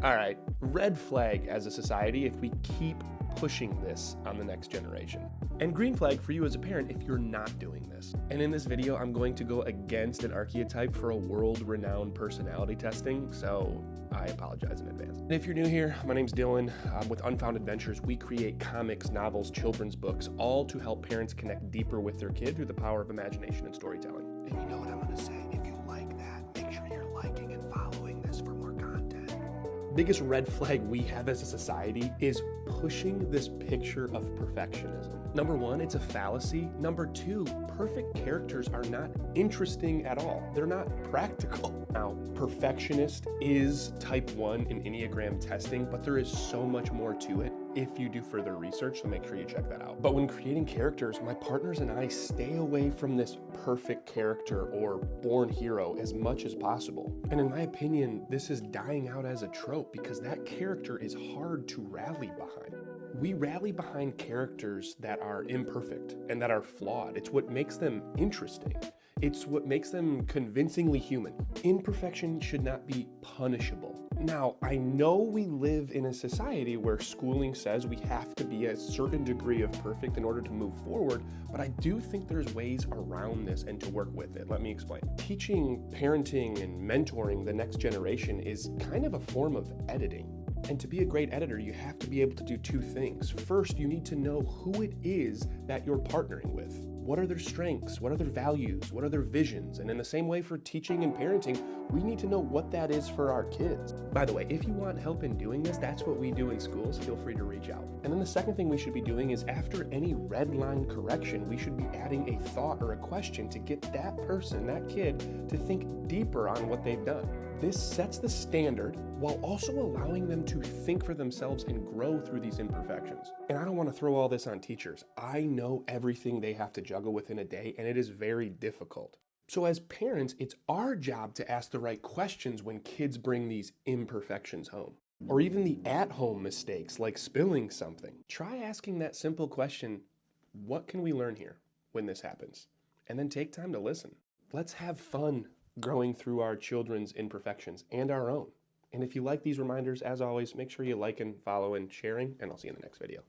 All right, red flag as a society if we keep pushing this on the next generation. And green flag for you as a parent if you're not doing this. And in this video, I'm going to go against an archetype for a world-renowned personality testing, so I apologize in advance. And if you're new here, my name's Dylan. With Unfounded Ventures, we create comics, novels, children's books, all to help parents connect deeper with their kid through the power of imagination and storytelling. And you know what I'm gonna say, if you like that, make sure you're liking and following this for more content. Biggest red flag we have as a society is pushing this picture of perfectionism. Number one, it's a fallacy. Number two, perfect characters are not interesting at all. They're not practical. Now, perfectionist is type 1 in Enneagram testing, but there is so much more to it if you do further research, so make sure you check that out. But when creating characters, my partners and I stay away from this perfect character or born hero as much as possible. And in my opinion, this is dying out as a trope because that character is hard to rally behind. We rally behind characters that are imperfect and that are flawed. It's what makes them interesting. It's what makes them convincingly human. Imperfection should not be punishable. Now, I know we live in a society where schooling says we have to be a certain degree of perfect in order to move forward, but I do think there's ways around this and to work with it. Let me explain. Teaching, parenting, and mentoring the next generation is kind of a form of editing. And to be a great editor, you have to be able to do two things. First, you need to know who it is that you're partnering with. What are their strengths? What are their values? What are their visions? And in the same way for teaching and parenting, we need to know what that is for our kids. By the way, if you want help in doing this, that's what we do in schools. Feel free to reach out. And then the second thing we should be doing is after any red line correction, we should be adding a thought or a question to get that person, that kid, to think deeper on what they've done. This sets the standard while also allowing them to think for themselves and grow through these imperfections. And I don't want to throw all this on teachers. I know everything they have to juggle within a day, and it is very difficult. So as parents, it's our job to ask the right questions when kids bring these imperfections home. Or even the at-home mistakes like spilling something. Try asking that simple question, what can we learn here when this happens? And then take time to listen. Let's have fun growing through our children's imperfections and our own. And if you like these reminders, as always, make sure you like and follow and sharing, and I'll see you in the next video.